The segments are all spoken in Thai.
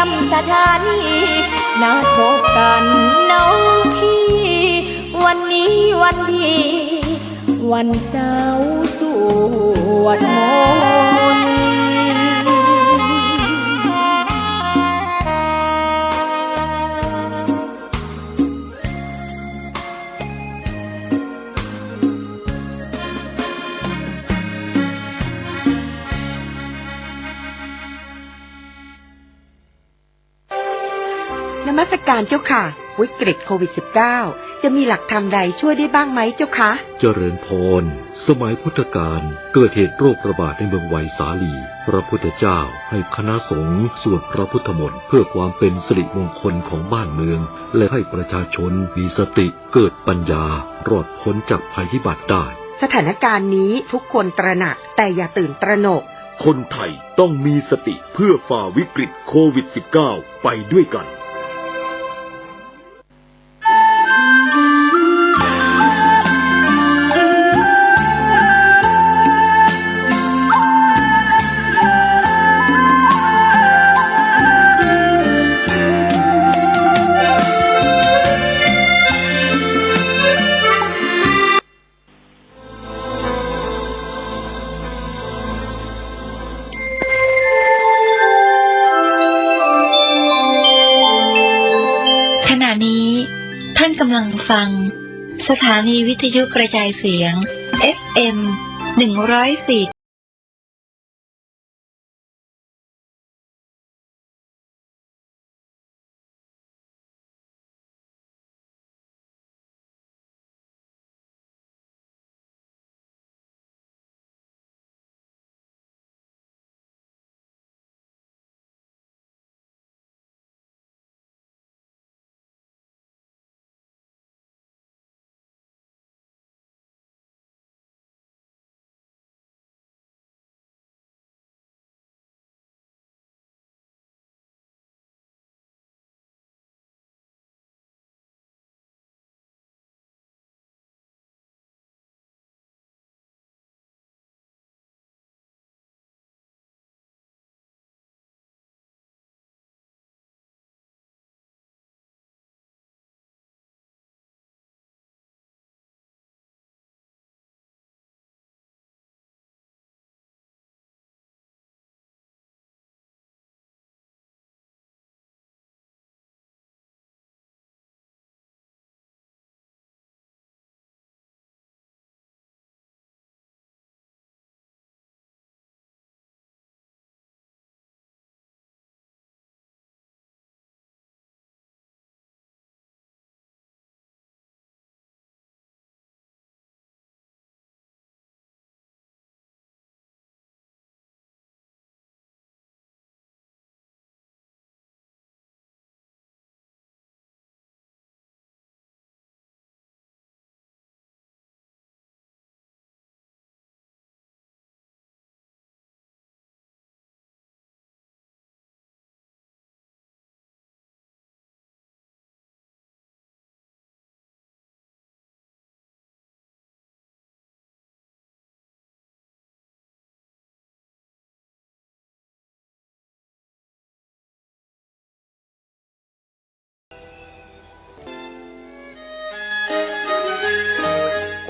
มสถานีนัดพบกันน้องพี่วันนี้วันดีวันเสาร์สวดมนต์นมัสการเจ้าค่ะวิกฤตโควิด -19 จะมีหลักธรรมใดช่วยได้บ้างไหมเจ้าคะเจริญพรสมัยพุทธกาลเกิดเหตุโรคระบาดในเมืองไวสาลีพระพุทธเจ้าให้คณะสงฆ์สวดพระพุทธมนต์เพื่อความเป็นสิริมงคลของบ้านเมืองและให้ประชาชนมีสติเกิดปัญญารอดพ้นจากภัยพิบัติได้สถานการณ์นี้ทุกคนตระหนักแต่อย่าตื่นตระหนกคนไทยต้องมีสติเพื่อฝ่าวิกฤตโควิด -19 ไปด้วยกันท่านกำลังฟังสถานีวิทยุกระจายเสียง FM 104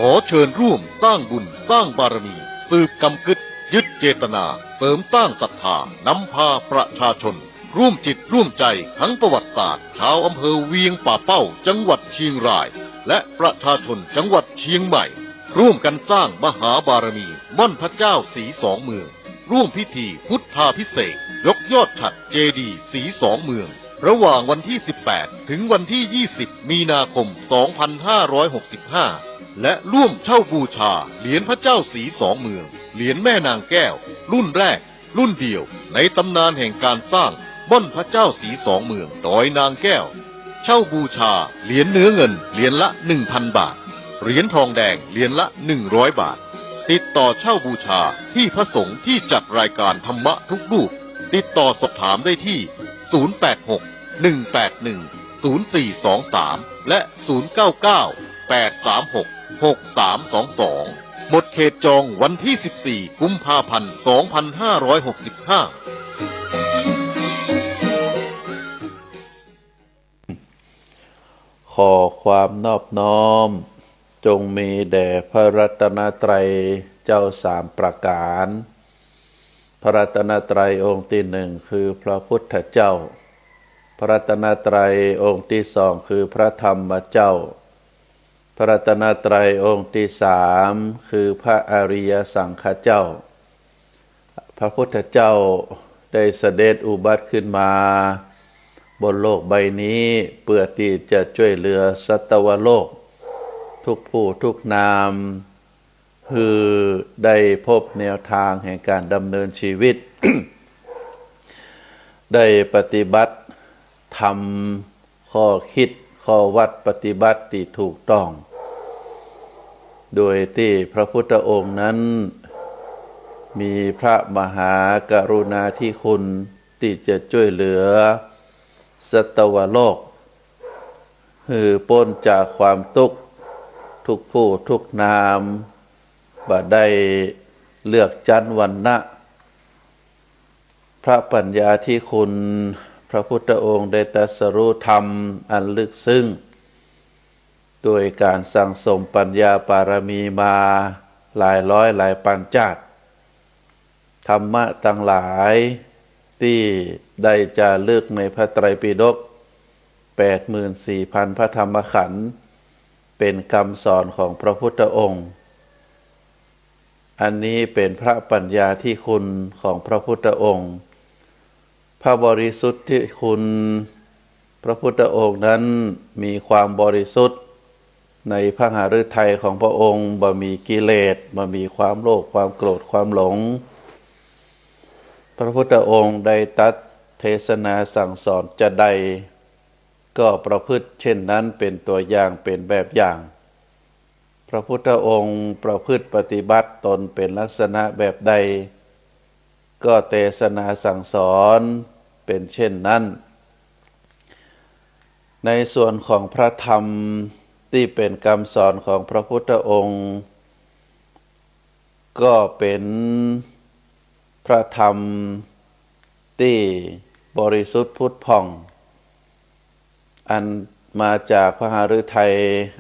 ขอเชิญร่วมสร้างบุญสร้างบารมีสืบกำกึดยึดเจตนาเสริมสร้างศรัทธานำพาประชาชนร่วมจิตร่วมใจทั้งประวัติศาสตร์ชาวอำเภอเวียงป่าเป้าจังหวัดเชียงรายและประชาชนจังหวัดเชียงใหม่ร่วมกันสร้างมหาบารมีม่อนพระเจ้าศรีสองเมืองร่วมพิธีพุทธาภิเษกยกยอดฉัตรเจดีย์ศรีสองเมืองระหว่างวันที่ 18 ถึงวันที่ 20 มีนาคม 2565 และร่วมเช่าบูชาเหรียญพระเจ้าศรีสองเมืองเหรียญแม่นางแก้วรุ่นแรกรุ่นเดียวในตำนานแห่งการสร้างม่อนพระเจ้าศรีสองเมืองดอยนางแก้วเช่าบูชาเหรียญเนื้อเงินเหรียญละ 1,000 บาทเหรียญทองแดงเหรียญละ 100 บาทติดต่อเช่าบูชาที่พระสงฆ์ที่จัดรายการธรรมะทุกรูปติดต่อสอบถามได้ที่ 086-181-0423 และ 099-836-6322 หมดเขตจองวันที่ 14 กุมภาพันธ์ 2565 ขอความนอบน้อมจงมีแด่พระรัตนตรัยเจ้าสามประการพระรัตนตรัยองค์ที่หนึ่งคือพระพุทธเจ้าพระรัตนตรัยองค์ที่สองคือพระธรรมเจ้าพระรัตนตรัยองค์ที่สามคือพระอริยสังฆเจ้าพระพุทธเจ้าได้เสด็จอุบัติขึ้นมาบนโลกใบนี้เพื่อที่จะช่วยเหลือสัตวโลกทุกผู้ทุกนามคือได้พบแนวทางแห่งการดำเนินชีวิต ได้ปฏิบัติทำข้อคิดข้อวัดปฏิบัติที่ถูกต้องโดยที่พระพุทธองค์นั้นมีพระมหากรุณาธิคุณที่จะช่วยเหลือสัตวโลกคือพ้นจากความทุกข์ทุกผู้ทุกนามบ่ได้เลือกชั้นวรรณะพระปัญญาที่คุณพระพุทธองค์ได้ตรัสรู้ธรรมอันลึกซึ้งโดยการสั่งสมปัญญาปารมีมาหลายร้อยหลายพันชาติธรรมะทั้งหลายที่ได้จารึกในพระไตรปิฎก 84,000 พระธรรมขันธ์เป็นคำสอนของพระพุทธองค์อันนี้เป็นพระปัญญาที่คุณของพระพุทธองค์พระบริสุทธิ์ที่คุณพระพุทธองค์นั้นมีความบริสุทธิ์ในพระหฤทัยของพระองค์บ่มีกิเลสบ่มีความโลภความโกรธความหลงพระพุทธองค์ได้ตรัสเทศนาสั่งสอนจะใดก็ประพฤติเช่นนั้นเป็นตัวอย่างเป็นแบบอย่างพระพุทธองค์ประพฤติปฏิบัติตนเป็นลักษณะแบบใดก็เทศนาสั่งสอนเป็นเช่นนั้นในส่วนของพระธรรมที่เป็นคำสอนของพระพุทธองค์ก็เป็นพระธรรมที่บริสุทธิ์ผุดผ่องอันมาจากพระหฤทัย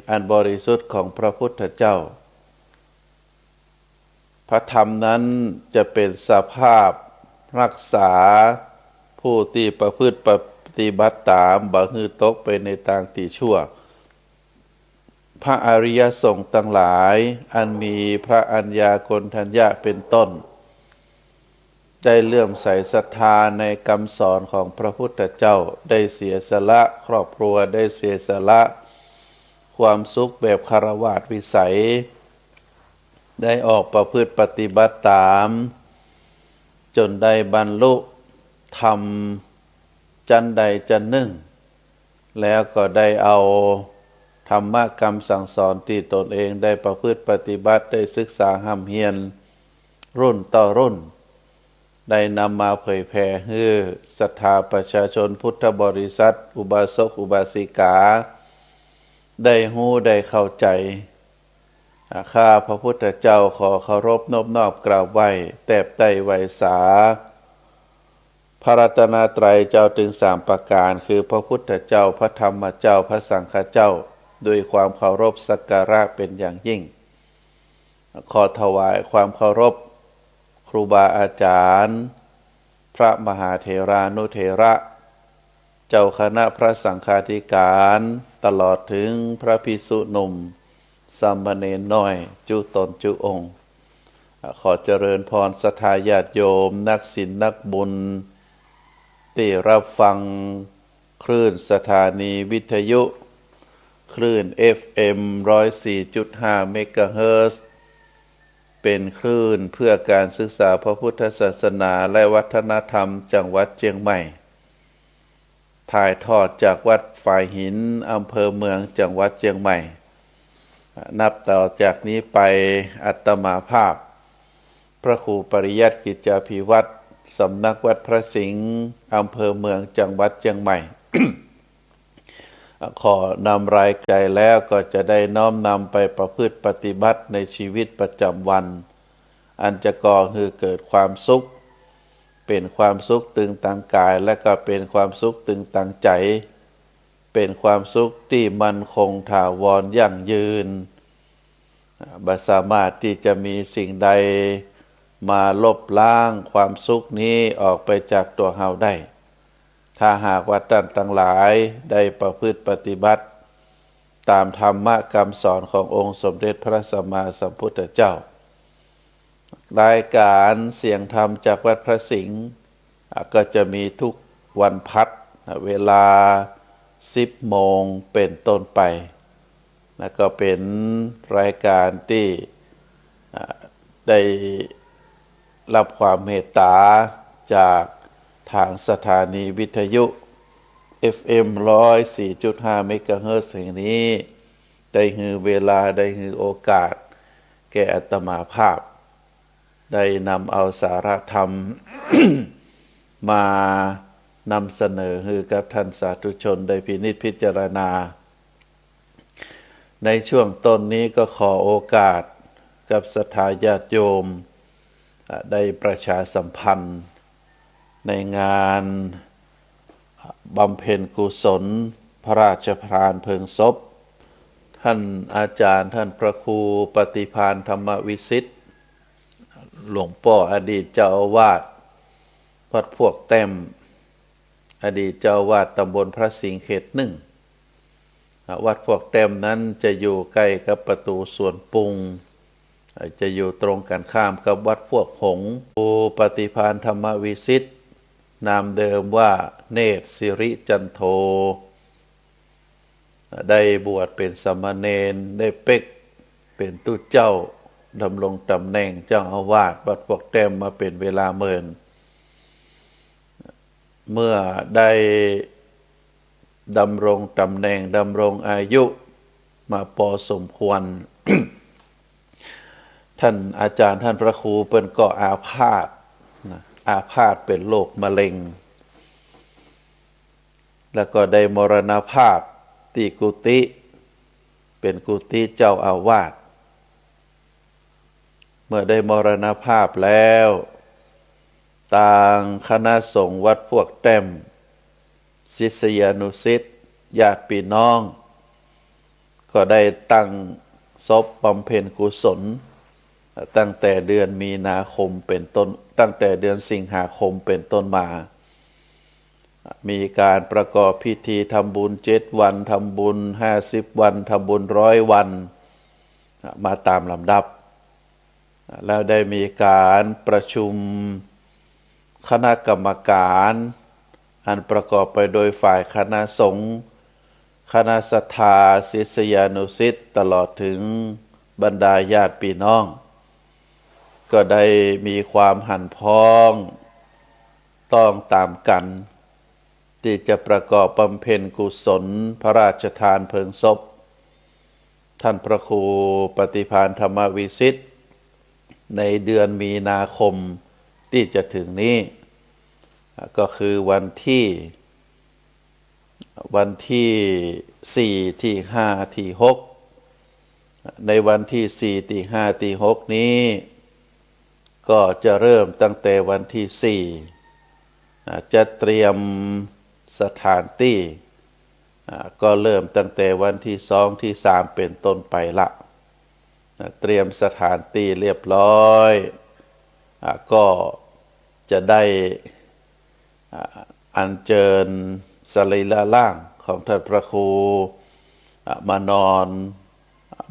อันบริสุทธิ์ของพระพุทธเจ้าพระธรรมนั้นจะเป็นสภาพรักษาผู้ที่ประพฤติปฏิบัติตามบ่ฮือตกไปในทางที่ชั่วพระอริยสงฆ์ทั้งหลายอันมีพระอัญญาโกณฑัญญะเป็นต้นได้เลื่อมใสศรัทธาในคำสอนของพระพุทธเจ้าได้เสียสละครอบครัวได้เสียสละความสุขแบบคฤหัสถ์วิสัยได้ออกประพฤติปฏิบัติตามจนได้บรรลุธรรมชั้นใดชั้นหนึ่งแล้วก็ได้เอาธรรมะคำสั่งสอนที่ตนเองได้ประพฤติปฏิบัติได้ศึกษาห้ำเฮียนรุ่นต่อรุ่นได้นำมาเผยแผ่ให้ศรัทธาประชาชนพุทธบริษัทอุบาสกอุบาสิกาได้รู้ได้เข้าใจข้าพระพุทธเจ้าขอเคารพนอบน้อมกราบไหว้แทบไตรไวสาพระรัตนตรัยเจ้าถึงสามประการคือพระพุทธเจ้าพระธรรมเจ้าพระสังฆเจ้าด้วยความเคารพสักการะเป็นอย่างยิ่งขอถวายความเคารพครูบาอาจารย์พระมหาเถรานุเถระเจ้าคณะพระสังฆาธิการตลอดถึงพระภิกษุหนุ่มสามเณรน้อยจุตนจุองค์ขอเจริญพรศรัทธาญาติโยมนักศีลนักบุญที่รับฟังคลื่นสถานีวิทยุคลื่น FM 104.5 เมกะเฮิรตซ์เป็นคลื่นเพื่อการศึกษาพระพุทธศาสนาและวัฒนธรรมจังหวัดเชียงใหม่ถ่ายทอดจากวัดฝ่ายหินอำเภอเมืองจังหวัดเชียงใหม่นับต่อจากนี้ไปอัตมาภาพพระครูปริยัติกิจจาภิวัตรสำนักวัดพระสิงห์อำเภอเมืองจังหวัดเชียงใหม่ ขอนำรายใจแล้วก็จะได้น้อมนำไปประพฤติปฏิบัติในชีวิตประจำวันอันจะก่อให้เกิดความสุขเป็นความสุขตึงทางกายและก็เป็นความสุขตึงทางใจ เป็นความสุขที่มั่นคงถาวรยั่งยืนบ่สามารถที่จะมีสิ่งใดมาลบล้างความสุขนี้ออกไปจากตัวเฮาได้ ถ้าหากว่าท่านทั้งหลายได้ประพฤติปฏิบัติตามธรรมะคำสอนขององค์สมเด็จพระสัมมาสัมพุทธเจ้ารายการเสียงธรรมจากวัดพระสิงห์ก็จะมีทุกวันพัดเวลา10 โมงเป็นต้นไปแล้วก็เป็นรายการที่ได้รับความเมตตาจากทางสถานีวิทยุ FM 104.5 เมกะเฮิรตซ์แห่งนี้ได้ฮือเวลาได้ฮือโอกาสแก่อาตมาภาพได้นำเอาสาระธรรม มานำเสนอให้กับท่านสาธุชนได้พินิจพิจารณาในช่วงต้นนี้ก็ขอโอกาสกับศรัทธาญาติโยมได้ประชาสัมพันธ์ในงานบำเพ็ญกุศลพระราชทานเพลิงศพท่านอาจารย์ท่านพระครูปฏิภาณธรรมวิสิทธิ์หลวงพ่ออดีตเจ้าอาวาสวัดพวกแต้มอดีตเจ้าอาวาสตำบลพระสิงห์เขต 1วัดพวกแต้มนั้นจะอยู่ใกล้กับประตูสวนปุงจะอยู่ตรงกันข้ามกับวัดพวกหงส์ปฏิภาณธรรมวิสิทธิ์นามเดิมว่าเนตรสิริจันโทได้บวชเป็นสามเณรได้เป็กเป็นตู้เจ้าดำรงตำแหน่งเจ้าอาวาสวัดพวกแต้มมาเป็นเวลาเมื่อได้ดำรงตำแหน่งดำรงอายุมาพอสมควร ท่านอาจารย์ท่านพระครูเป็นก็อาพาธเป็นโรคมะเร็งแล้วก็ได้มรณภาพที่กุฏิเป็นกุฏิเจ้าอาวาสเมื่อได้มรณภาพแล้วต่างคณะสงฆ์วัดพวกแต้มศิษยานุศิษย์ญาติพี่น้องก็ได้ตั้งศพบำเพ็ญกุศลตั้งแต่เดือนมีนาคมเป็นต้นตั้งแต่เดือนสิงหาคมเป็นต้นมามีการประกอบพิธีทำบุญ7 วันทำบุญ50 วันทำบุญ100 วันมาตามลำดับแล้วได้มีการประชุมคณะกรรมการอันประกอบไปโดยฝ่ายคณะสงฆ์คณะศรัทธาศิษยานุศิษย์ตลอดถึงบรรดาญาติพี่น้องก็ได้มีความหันพ้องต้องตามกันที่จะประกอบบำเพ็ญกุศลพระราชทานเพลิงศพท่านพระครูปฏิภาณธรรมวิสิทธิ์ในเดือนมีนาคมที่จะถึงนี้ก็คือวันที่4ที่5ที่6ในวันที่4ที่5ที่6นี้ก็จะเริ่มตั้งแต่วันที่4จะเตรียมสถานที่ก็เริ่มตั้งแต่วันที่2ที่3เป็นต้นไปละเตรียมสถานที่เรียบร้อยก็จะได้อัญเชิญสรีระร่างของท่านพระครูมานอน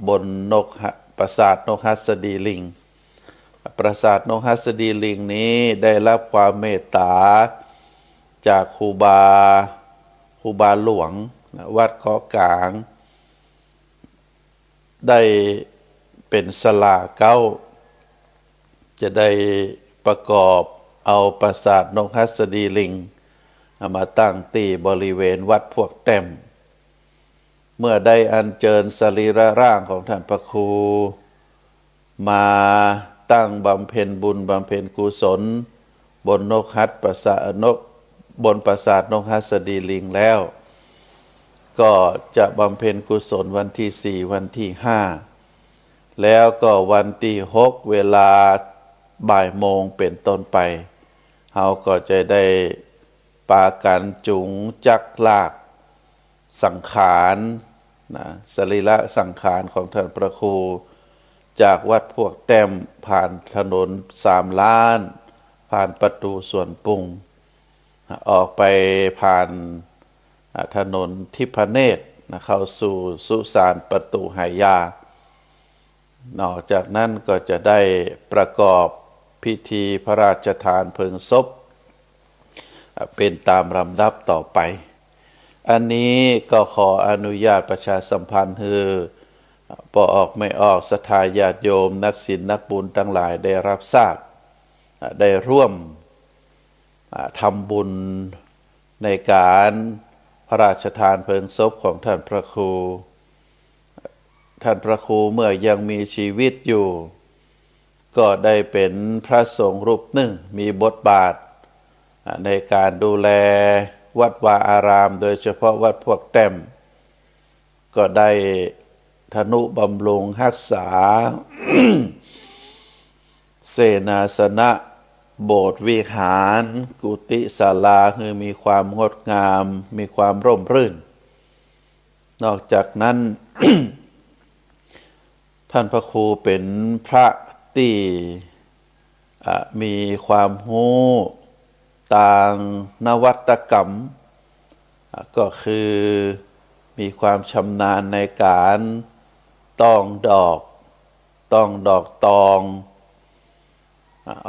บนปราสาทนกหัสดีลิงปราสาทนกหัสดีลิงนี้ได้รับความเมตตาจากครูบาหลวงวัดเกาะกลางได้เป็นศาลาเก้าจะได้ประกอบเอาปราสาทนกหัสดีลิงมาตั้งที่บริเวณวัดพวกแต้มเมื่อได้อัญเชิญสรีระร่างของท่านพระครูมาตั้งบำเพ็ญบุญบำเพ็ญกุศลบนปราสาทนกหัสดีลิงแล้วก็จะบำเพ็ญกุศลวันที่4วันที่5แล้วก็วันที่6เวลาบ่ายโมงเป็นต้นไปเราก็จะได้ปากันจุงจักลาก สังขารนะสรีระสังขารของท่านพระครูจากวัดพวกแต้มผ่านถนน3 ล้านผ่านประตูสวนปรุงออกไปผ่านถนนทิพเนตรเข้าสู่สุสานประตูไหยานอกจากนั้นก็จะได้ประกอบพิธีพระราชทานเพลิงศพเป็นตามลำดับต่อไปอันนี้ก็ขออนุญาตประชาสัมพันธ์คือพอออกไม่ออกศรัทธาญาติโยมนักศีลนักบุญทั้งหลายได้รับทราบได้ร่วมทำบุญในการพระราชทานเพลิงศพของท่านพระครูท่านพระครูเมื่อยังมีชีวิตอยู่ก็ได้เป็นพระสงฆ์รูปหนึ่งมีบทบาทในการดูแลวัดวาอารามโดยเฉพาะวัดพวกแต้มก็ได้ทนุบำรุงรักษา เสนาสนะโบสถ์วิหารกุฏิศาลาคือมีความงดงามมีความร่มรื่นนอกจากนั้น ท่านพระครูเป็นพระที่มีความรู้ต่างนวัตกรรมก็คือมีความชำนาญในการต้องดอกตอง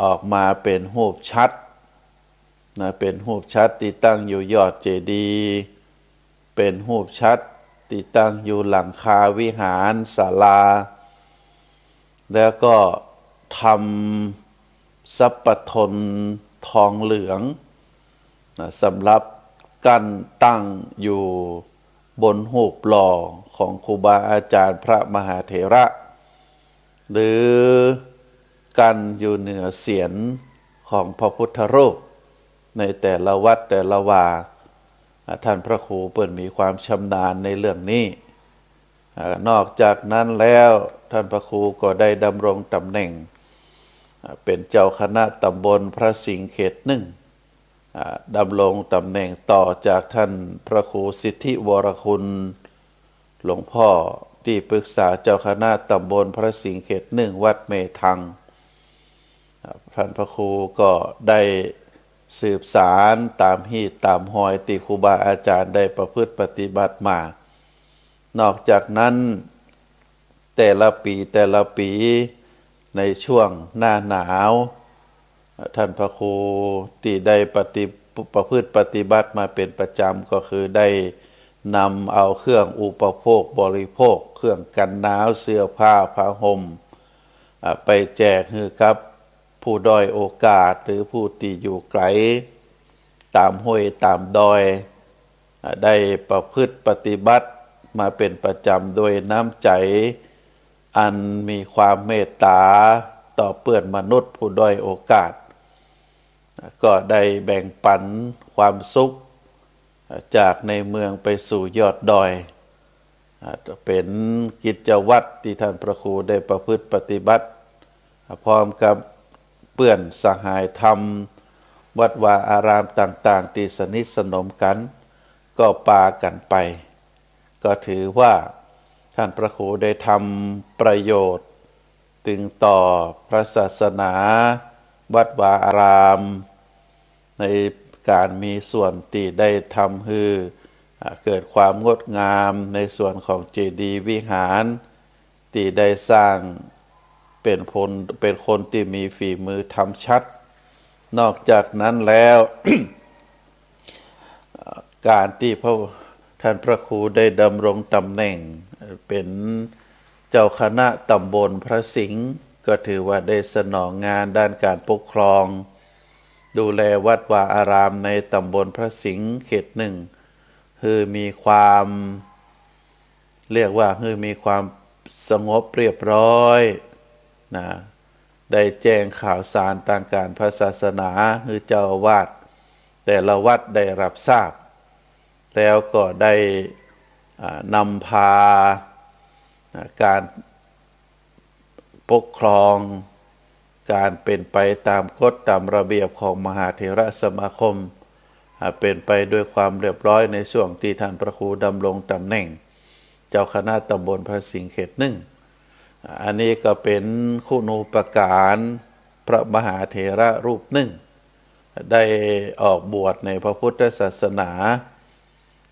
ออกมาเป็นรูปชัดนะเป็นรูปชัดที่ตั้งอยู่ยอดเจดีย์เป็นรูปชัดที่ตั้งอยู่หลังคาวิหารศาลาแล้วก็ทำสัปปทนทองเหลืองสำหรับกั้นตั้งอยู่บนรูปหล่อของครูบาอาจารย์พระมหาเถระหรือกั้นอยู่เหนือเศียรของพระพุทธรูปในแต่ละวัดแต่ละวาท่านพระครูเปิ่นมีความชำนาญในเรื่องนี้นอกจากนั้นแล้วท่านพระครูก็ได้ดำรงตำแหน่งเป็นเจ้าคณะตำบลพระสิงห์เขต 1ดำรงตำแหน่งต่อจากท่านพระครูสิทธิวรคุณหลวงพ่อที่ปรึกษาเจ้าคณะตำบลพระสิงห์เขต 1วัดเมธังท่านพระครูก็ได้สืบสารตามฮีตตามหอยที่ครูบาอาจารย์ได้ประพฤติปฏิบัติมานอกจากนั้นแต่ละปีในช่วงหน้าหนาวท่านพระครูที่ได้ประพฤติปฏิบัติมาเป็นประจำก็คือได้นำเอาเครื่องอุปโภคบริโภคเครื่องกันหนาวเสื้อผ้าผ้าห่มไปแจกให้กับผู้ด้อยโอกาสหรือผู้ที่อยู่ไกลตามห้วยตามดอยได้ประพฤติปฏิบัติมาเป็นประจำโดยน้ำใจอันมีความเมตตาต่อเพื่อนมนุษย์ผู้ด้อยโอกาสก็ได้แบ่งปันความสุขจากในเมืองไปสู่ยอดดอยเป็นกิจวัตรที่ท่านพระครูได้ประพฤติปฏิบัติพร้อมกับเพื่อนสหายธรรมวัดวาอารามต่างๆที่สนิทสนมกันก็ปากันไปก็ถือว่าท่านพระครูได้ทำประโยชน์ถึงต่อพระศาสนาวัดวาอารามในการมีส่วนที่ได้ทำให้เกิดความงดงามในส่วนของเจดีย์วิหารที่ได้สร้างเป็นคนที่มีฝีมือทำชัดนอกจากนั้นแล้ว การที่ท่านพระครูได้ดำรงตำแหน่งเป็นเจ้าคณะตำบลพระสิงห์ก็ถือว่าได้สนองงานด้านการปกครองดูแลวัดวาอารามในตำบลพระสิงห์เขต 1คือมีความเรียกว่าคือมีความสงบเรียบร้อยนะได้แจ้งข่าวสารทางการพระศาสนาคือเจ้าอาวาสแต่ละวัดได้รับทราบแล้วก็ได้นำพาการปกครองการเป็นไปตามกฎตามระเบียบของมหาเถรสมาคม เป็นไปด้วยความเรียบร้อยในช่วงที่ท่านพระครูดำรงตำแหน่งเจ้าคณะตำบลพระสิงห์เขต 1อันนี้ก็เป็นคุณูปการพระมหาเถระรูปหนึ่งได้ออกบวชในพระพุทธศาสนา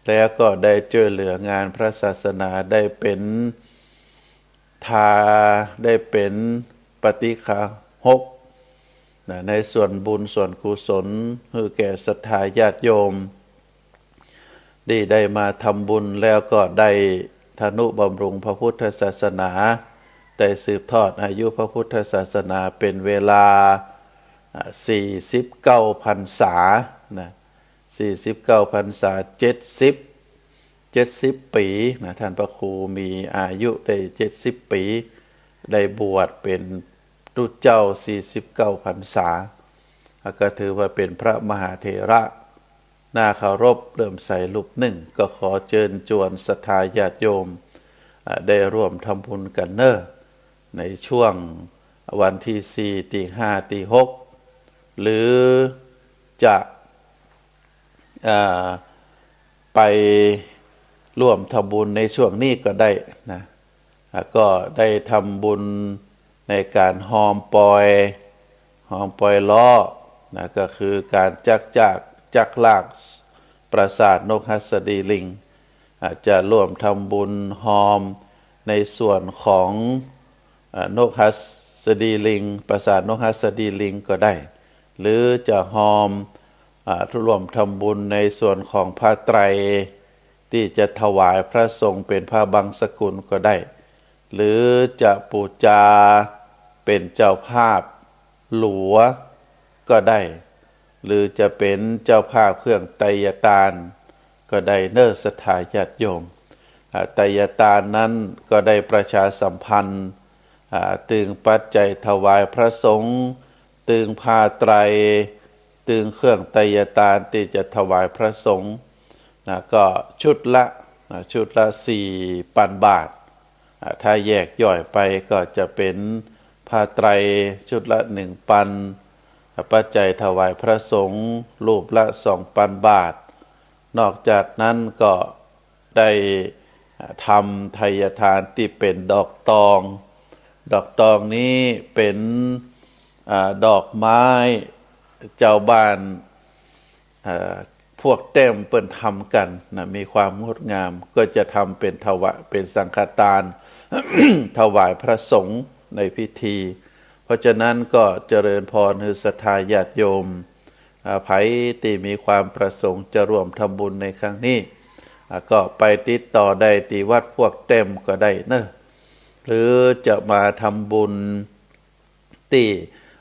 แล้วก็ได้ช่วยเหลืองานพระศาสนาได้เป็นได้เป็นปฏิฆาหกในส่วนบุญส่วนกุศลคือแก่ศรัทธาญาติโยมได้มาทำบุญแล้วก็ได้ทนุบำรุงพระพุทธศาสนาได้สืบทอดอายุพระพุทธศาสนาเป็นเวลา49 พรรษา49 พรรษา70 ปีท่านพระครูมีอายุได้70 ปีได้บวชเป็นตุเจ้า49 พรรษาก็ถือว่าเป็นพระมหาเถระน่าเคารพเริ่มใส่รูปหนึ่งก็ขอเชิญชวนศรัทธาญาติโยมได้ร่วมทำบุญกันเนอะในช่วงวันที่4 ที่ 5 ที่ 6หรือจะไปร่วมทำบุญในช่วงนี้ก็ได้นะก็ได้ทำบุญในการหอมปอยล้อนะก็คือการจักลากปราสาทนกหัสดีลิงจะร่วมทำบุญหอมในส่วนของนกหัสดีลิงปราสาทนกหัสดีลิงก็ได้หรือจะหอมร่วมทำบุญในส่วนของผ้าไตรที่จะถวายพระสงฆ์เป็นผ้าบังสกุลก็ได้หรือจะปูจาเป็นเจ้าภาพหลัวก็ได้หรือจะเป็นเจ้าภาพเครื่องไตรยตานก็ได้เนิ่นศรัทธาญาติโยมไตรยตานนั้นก็ได้ประชาสัมพันธ์ตึงปัจจัยถวายพระสงฆ์ตึงผ้าไตรตึงเครื่องไตรยตานที่จะถวายพระสงฆ์ก็ชุดละ4,000 บาทถ้าแยกย่อยไปก็จะเป็นผ้าไตรชุดละ 1,000 ปัจจัยถวายพระสงฆ์รูปละ 2,000 บาทนอกจากนั้นก็ได้ทำไทยทานที่เป็นดอกตองนี้เป็นดอกไม้เจ้าบ้านพวกเต้มเปิ้นทำกันนะมีความงดงามก็จะทำเป็นสังฆทาน ถวายพระสงฆ์ในพิธีเพราะฉะนั้นก็เจริญพรให้ศรัทธาญาติโยมไผที่มีความประสงค์จะร่วมทำบุญในครั้งนี้ก็ไปติดต่อได้ที่วัดพวกเต็มก็ได้เนอะหรือจะมาทำบุญที่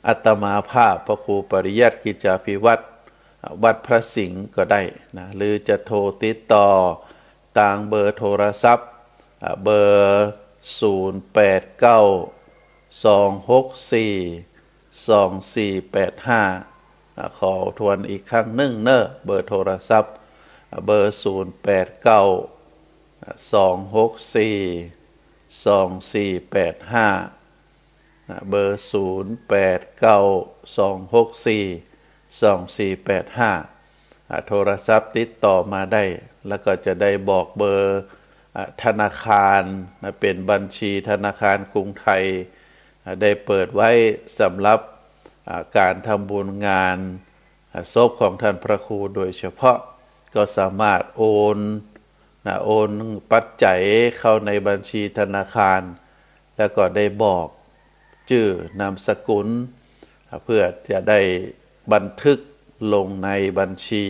อาตมาภาพพระครูปริยัติกิจจาภิวัตรวัดพระสิงห์ก็ได้นะหรือจะโทรติดต่อตามเบอร์โทรศัพท์เบอร์089-264-2485ขอทวนอีกครั้งหนึ่งเนอะเบอร์โทรศัพท์เบอร์089-264-2485เบอร์089-264-2485โทรศัพท์ติดต่อมาได้แล้วก็จะได้บอกเบอร์ธนาคารเป็นบัญชีธนาคารกรุงไทยได้เปิดไว้สำหรับการทำบุญงานศพของท่านพระครูโดยเฉพาะก็สามารถโอนปัจจัยเข้าในบัญชีธนาคารแล้วก็ได้บอกชื่อนามสกุลเพื่อจะได้บันทึกลงในบัญชี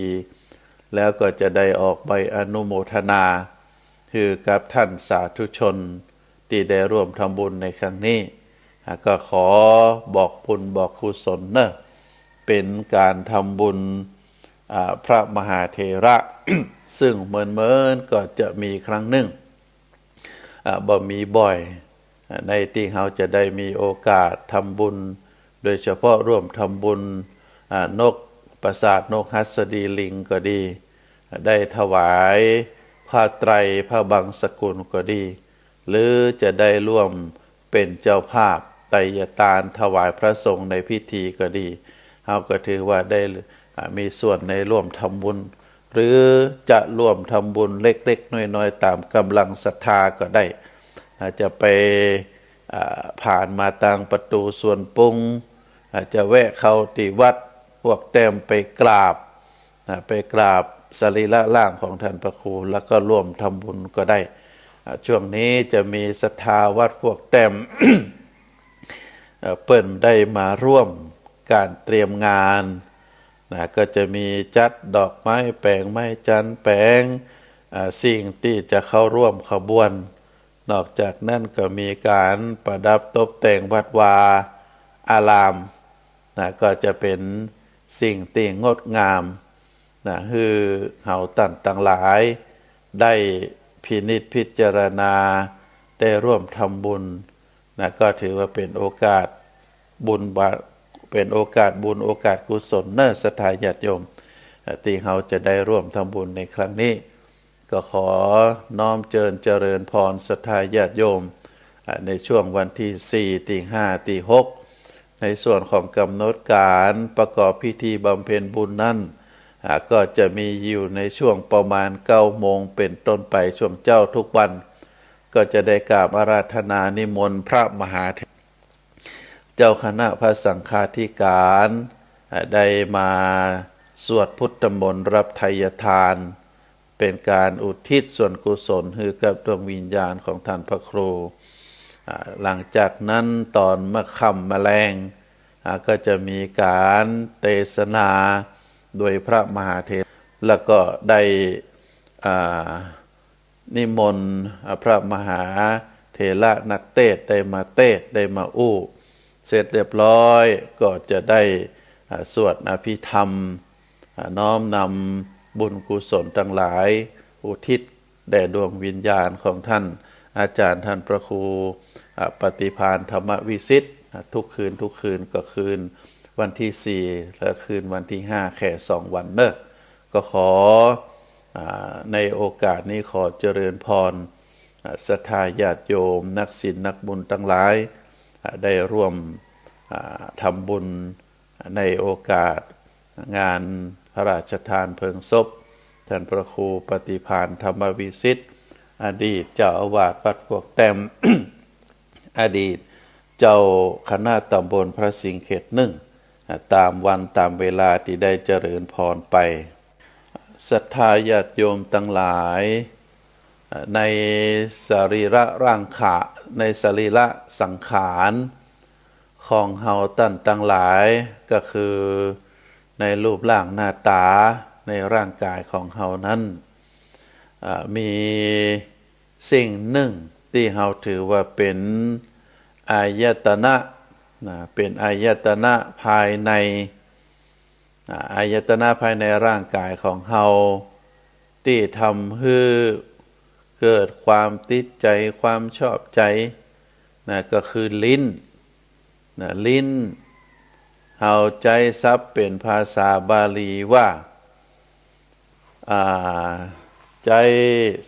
แล้วก็จะได้ออกใบอนุโมทนาคือกับท่านสาธุชนที่ได้ร่วมทำบุญในครั้งนี้ก็ขอบอกบุญบอกกุศลเนอะเป็นการทำบุญพระมหาเถระ ซึ่งเหมือนก็จะมีครั้งหนึ่งบ่มีบ่อยในที่เราจะได้มีโอกาสทำบุญโดยเฉพาะร่วมทำบุญนกปราสาทนกหัสดีลิงก็ดีได้ถวายผ้าไตรผ้าบังสกุลก็ดีหรือจะได้ร่วมเป็นเจ้าภาพไตรยตานถวายพระสงฆ์ในพิธีก็ดีเราก็ถือว่าได้ มีส่วนในร่วมทำบุญหรือจะร่วมทำบุญเล็กๆน้อยๆตามกำลังศรัทธาก็ได้อาจจะไปผ่านมาทางประตูส่วนปรุงอาจจะแวะเข้าที่วัดพวกแต้มไปกราบสรีระร่างของท่านพระครูแล้วก็ร่วมทำบุญก็ได้ช่วงนี้จะมีศรัทธาวัดพวกแต้ม เปิ้นได้มาร่วมการเตรียมงานก็จะมีจัดดอกไม้แปลงไม้จันทร์แปลงสิ่งที่จะเข้าร่วมขบวนนอกจากนั้นก็มีการประดับตกแต่งวัดวาอารามก็จะเป็นสิ่งที่งดงามคือเฮาตั้นต่างหลายได้พินิจพิจารณาได้ร่วมทำบุญก็ถือว่าเป็นโอกาสบุญเป็นโอกาสบุญโอกาสกุศลเนศรัทธาญาติโยมที่เฮาจะได้ร่วมทำบุญในครั้งนี้ก็ขอน้อมเจริญพรศรัทธาญาติโยมในช่วงวันที่4ที่5ที่6ในส่วนของกำหนดการประกอบพิธีบำเพ็ญบุญนั้นก็จะมีอยู่ในช่วงประมาณ 9 โมงเป็นต้นไปช่วงเจ้าทุกวันก็จะได้กราบอาราธนานิมนต์พระมหาเจ้าคณะพระสังฆาธิการได้มาสวดพุทธมนต์รับไทยทานเป็นการอุทิศส่วนกุศลให้กับดวงวิญญาณของท่านพระครูหลังจากนั้นตอนมะค่ำแมลงก็จะมีการเทศนาโดยพระมหาเถรแล้วก็ได้นิมนต์พระมหาเถระนักเทศน์ได้มาเทศน์ได้มาอู้เสร็จเรียบร้อยก็จะได้สวดอภิธรรมน้อมนำบุญกุศลทั้งหลายอุทิศแด่ดวงวิญญาณของท่านอาจารย์ท่านพระครูปฏิภาณธรรมวิสิทธิ์ทุกคืนก็คืนวันที่4และคืนวันที่5แค่2 วันเนอะก็ขอในโอกาสนี้ขอเจริญพรศรัทธาญาติโยมนักศีลนักบุญทั้งหลายได้ร่วมทำบุญในโอกาสงานพระราชทานเพลิงศพท่านพระครูปฏิภาณธรรมวิสิทธิ์อดีตเจ้าอาวาสวัดพวกแต้ม อดีตเจ้าคณะตำบลพระสิงห์เขต1ตามวันตามเวลาที่ได้เจริญพรไปศรัทธาญาติโยมทั้งหลายในสรีระร่างขาในสรีระสังขารของเฮาตั้งหลายก็คือในรูปร่างหน้าตาในร่างกายของเฮานั้นมีสิ่งหนึ่งที่เฮาถือว่าเป็นอายตนะเป็นอายตนะภายในอายตนะภายในร่างกายของเฮาที่ทำให้เกิดความติดใจความชอบใจก็คือลิ้นลิ้นเฮาใจซับเป็นภาษาบาลีว่าใจ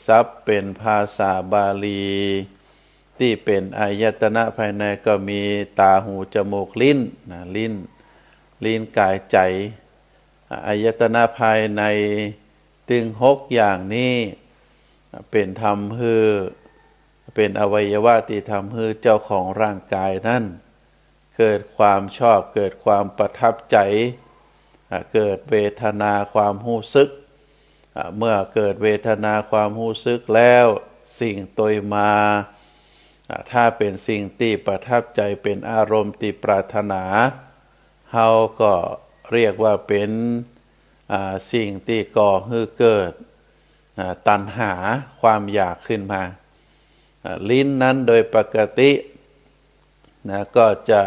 ซับเป็นภาษาบาลีที่เป็นอายตนะภายในก็มีตาหูจมูกลิ้นลิ้นกายใจอายตนะภายในถึง6อย่างนี้เป็นธรรมให้เป็นอวัยวะที่ทำให้เจ้าของร่างกายนั้นเกิดความชอบเกิดความประทับใจเกิดเวทนาความรู้สึกเมื่อเกิดเวทนาความรู้สึกแล้วสิ่งตัวมาถ้าเป็นสิ่งที่ประทับใจเป็นอารมณ์ที่ปรารถนาเฮาก็เรียกว่าเป็นสิ่งที่ก่อให้เกิดตัณหาความอยากขึ้นมาลิ้นนั้นโดยปกติก็จะ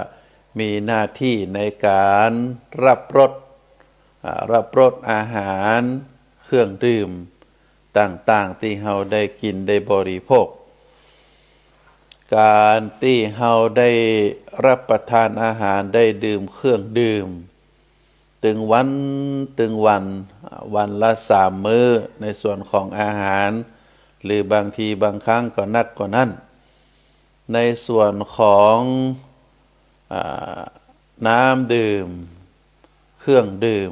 มีหน้าที่ในการรับรสอาหารเครื่องดื่มต่างๆที่เฮาได้กินได้บริโภคการที่เฮาได้รับประทานอาหารได้ดื่มเครื่องดื่มถึงวันละ3 มื้อในส่วนของอาหารหรือบางทีบางครั้งก็นักกว่านั้นในส่วนของน้ำดื่มเครื่องดื่ม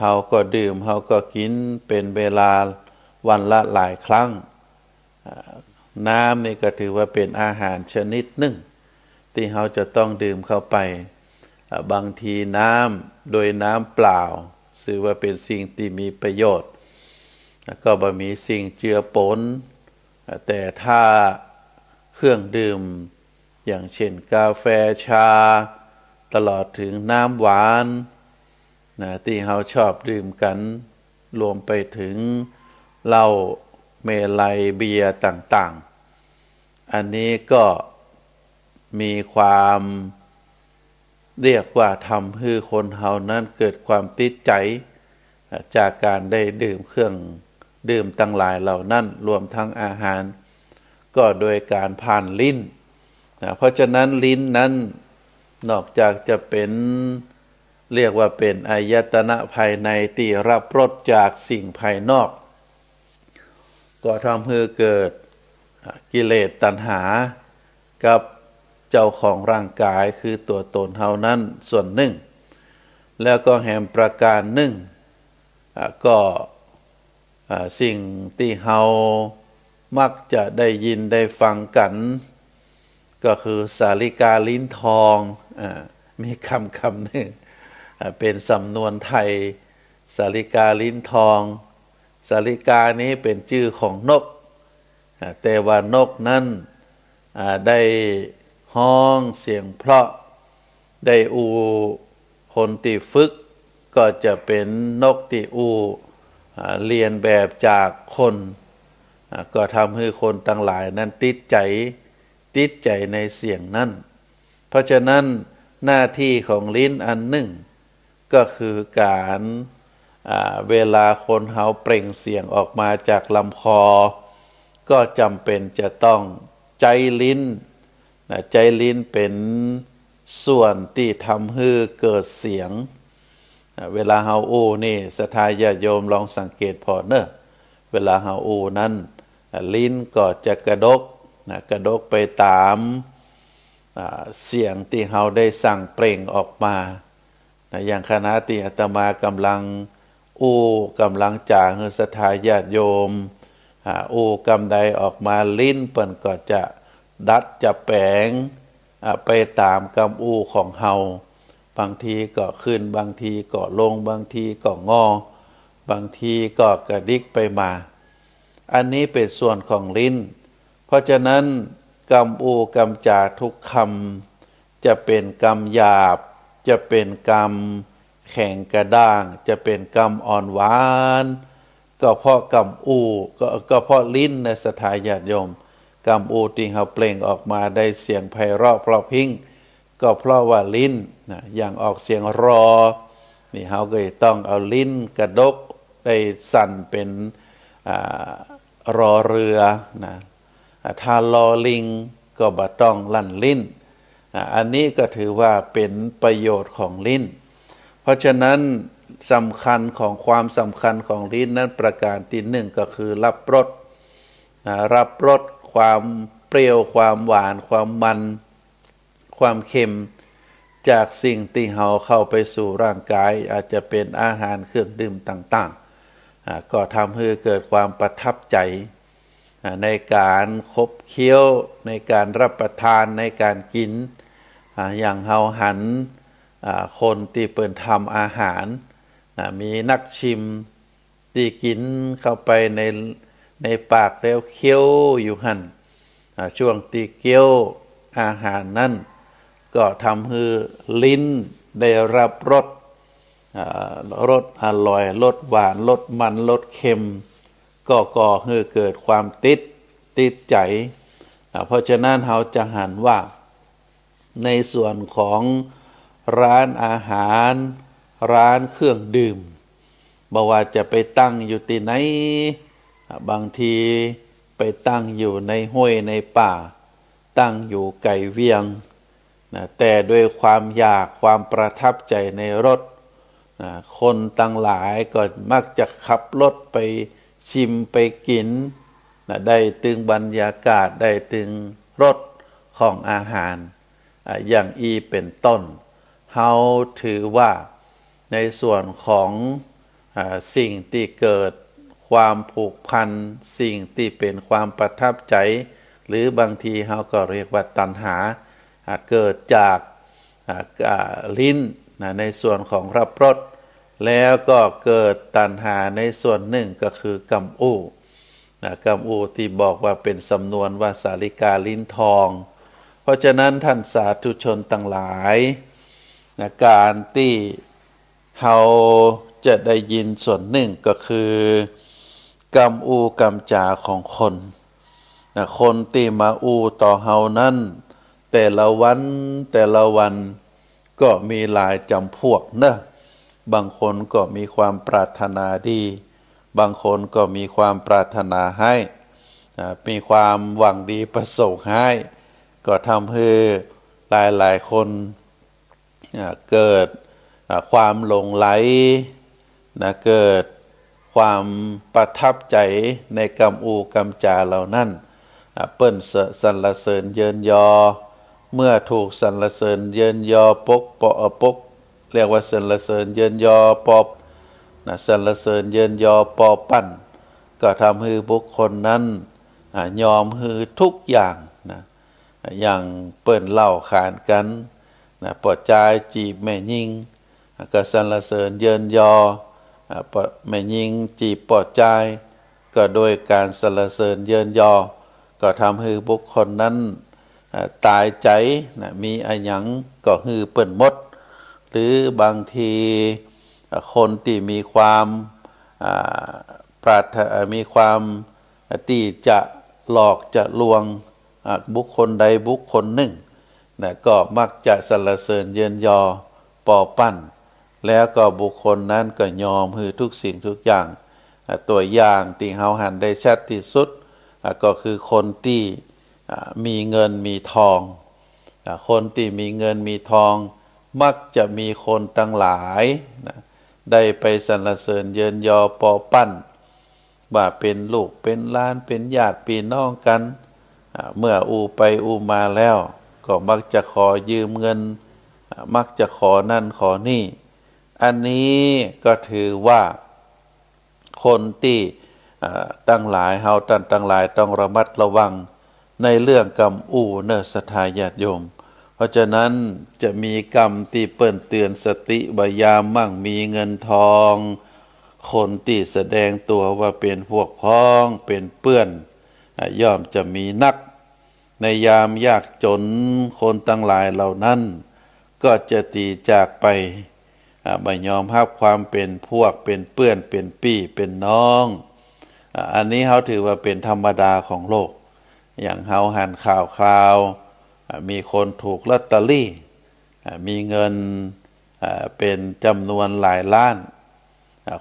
เฮาก็ดื่มเฮาก็กินเป็นเวลาวันละหลายครั้งน้ำนี่ก็ถือว่าเป็นอาหารชนิดหนึ่งที่เฮาจะต้องดื่มเข้าไปบางทีน้ำโดยน้ำเปล่าถือว่าเป็นสิ่งที่มีประโยชน์ก็บ่มีสิ่งเจือปนแต่ถ้าเครื่องดื่มอย่างเช่นกาแฟชาตลอดถึงน้ำหวานที่เฮาชอบดื่มกันรวมไปถึงเหล้าเมลัยเบียร์ต่างๆอันนี้ก็มีความเรียกว่าทำให้คนเฮานั้นเกิดความติดใจจากการได้ดื่มเครื่องดื่มตั้งหลายเหล่านั้นรวมทั้งอาหารก็โดยการผ่านลิ้นเพราะฉะนั้นลิ้นนั้นนอกจากจะเป็นเรียกว่าเป็นอายตนะภายในที่รับรสจากสิ่งภายนอกก็ทำให้เกิดกิเลสตัณหากับเจ้าของร่างกายคือตัวตนเฮานั้นส่วนหนึ่งแล้วก็แห่งประการหนึ่งก็สิ่งที่เฮามักจะได้ยินได้ฟังกันก็คือสาลิกาลิ้นทองมีคำหนึ่งเป็นสำนวนไทยสาลิกาลิ้นทองสาลิกานี้เป็นชื่อของนกแต่ว่านกนั้นได้ห้องเสียงเพราะได้อูคนที่ฝึกก็จะเป็นนกที่อูเรียนแบบจากคนก็ทำให้คนทั้งหลายนั้นติดใจในเสียงนั้นเพราะฉะนั้นหน้าที่ของลิ้นอันหนึ่งก็คือการเวลาคนเฮาเปล่งเสียงออกมาจากลำคอก็จำเป็นจะต้องใจลิ้นใจลิ้นเป็นส่วนที่ทำให้เกิดเสียงเวลาเฮาอู้นี่ศรัทธาญาติโยมลองสังเกตพอเนอะเวลาเฮาอู้นั้นลิ้นก็จะกระดกไปตามเสียงที่เฮาได้สั่งเปล่งออกมาอย่างคณะที่อาตมากำลังอู้กำลังจ่าให้ศรัทธาญาติโยมอู้กำใดออกมาลิ้นเปิ้นก็จะดัดจะแปลงไปตามกำอู้ของเฮาบางทีก็ขึ้นบางทีก็ลงบางทีก็งอบางทีก็กระดิกไปมาอันนี้เป็นส่วนของลิ้นเพราะฉะนั้นกำอูกำจาทุกคำจะเป็นกำหยาบจะเป็นกำแข็งกระด้างจะเป็นกำอ่อนหวานก็เพราะกำอูก็เพราะลิ้นในศรัทธาญาติโยมกำอูที่เฮาเปล่งออกมาได้เสียงไพเราะเพราะพริ้งก็เพราะว่าลิ้นอย่างออกเสียงรอนี่เฮาก็ต้องเอาลิ้นกระดกได้สั่นเป็นรอเรือถ้ารอลิงก็บ่ต้องลั่นลิ้นอันนี้ก็ถือว่าเป็นประโยชน์ของลิ้นเพราะฉะนั้นความสำคัญของลิ้นนั้นประการที่หนึ่งก็คือรับรสความเปรี้ยวความหวานความมันความเค็มจากสิ่งที่เฮาเข้าไปสู่ร่างกายอาจจะเป็นอาหารเครื่องดื่มต่างๆก็ทำให้เกิดความประทับใจในการคบเคี้ยวในการรับประทานในการกินอย่างเฮาหันคนที่เปิ่นทำอาหารมีนักชิมที่กินเข้าไปในปากแล้วเคี้ยวอยู่หั่นช่วงที่เคี้ยวอาหารนั้นก็ทำให้ลิ้นได้รับรสอร่อยรสหวานรสมันรสเค็มก็ก่อให้เกิดความติดใจเพราะฉะนั้นเราจะหันว่าในส่วนของร้านอาหารร้านเครื่องดื่มบ่ว่าจะไปตั้งอยู่ที่ไหนบางทีไปตั้งอยู่ในห้วยในป่าตั้งอยู่ไกลเวียงแต่ด้วยความอยากความประทับใจในรถคนตั้งหลายก็มักจะขับรถไปชิมไปกินได้ถึงบรรยากาศได้ถึงรสของอาหารอย่างเป็นต้นเฮาถือว่าในส่วนของ สิ่งที่เกิดความผูกพันสิ่งที่เป็นความประทับใจหรือบางทีเราก็เรียกว่าตัณหาเกิดจากลิ้นในส่วนของรับรสแล้วก็เกิดตัณหาในส่วนหนึ่งก็คือกำอู้กำอู้ที่บอกว่าเป็นสำนวนว่าสาลิกาลิ้นทองเพราะฉะนั้นท่านสาธุชนทั้งหลายการที่เราจะได้ยินส่วนหนึ่งก็คือกำอูกำจาของคนคนที่มาอูต่อเฮานั้นแต่ละวันก็มีหลายจำพวกนะบางคนก็มีความปรารถนาดีบางคนก็มีความปรารถนาให้มีความหวังดีประสงค์ให้ก็ทำให้หลายคนเกิดความหลงไหลเกิดความประทับใจในกำอูกำจาเหล่านั้นเปิ้นสรรเสริญเยินยอเมื่อถูกสรรเสริญเยินยอปกเรียกว่าสรรเสริญเยินยอปอบสรรเสริญเยินยอปอปั้นก็ทำให้บุคคลนั้นยอมให้ทุกอย่างอย่างเปิ้นเล่าขานกันปอดใจจีบแม่ยิงก็สรรเสริญเยินยอแม่ยิงจีบปอดใจก็โดยการสรรเสริญเยินยอก็ทำให้บุคคลนั้นตายใจมีอะหยังก็ฮือเปิ้นหมดหรือบางทีคนที่มีความมีความที่จะหลอกจะลวงบุคคลใดบุคคลหนึ่งก็มักจะสรรเสริญเยินยอปอปั้นแล้วก็บุคคลนั้นก็ยอมฮือทุกสิ่งทุกอย่างตัวอย่างที่เฮาหันได้ชัดที่สุดก็คือคนที่มีเงินมีทองคนที่มีเงินมีทองมักจะมีคนทั้งหลายได้ไปสรรเสริญเยินยอปอปั้นว่าเป็นลูกเป็นหลานเป็นญาติพี่น้องกันเมื่ออูไปอูมาแล้วก็มักจะขอยืมเงินมักจะขอนั่นขอนี่อันนี้ก็ถือว่าคนที่ตั้งหลายเฮาตั้งหลายต้องระมัดระวังในเรื่องกรรมอู่เนศรัทธาญาติโยมเพราะฉะนั้นจะมีกรรมที่เปิ้นเตือนสติบายามมั่งมีเงินทองคนที่แสดงตัวว่าเป็นพวกพ้องเป็นเปื้อนย่อมจะมีนักในยามยากจนคนตั้งหลายเหล่านั้นก็จะตีจากไปไม่ยอมรับความเป็นพวกเป็นเปื้อนเป็นพี่เป็นน้องอันนี้เขาถือว่าเป็นธรรมดาของโลกอย่างเฮาหันข่าวคราวมีคนถูกลอตเตอรี่มีเงินเป็นจำนวนหลายล้าน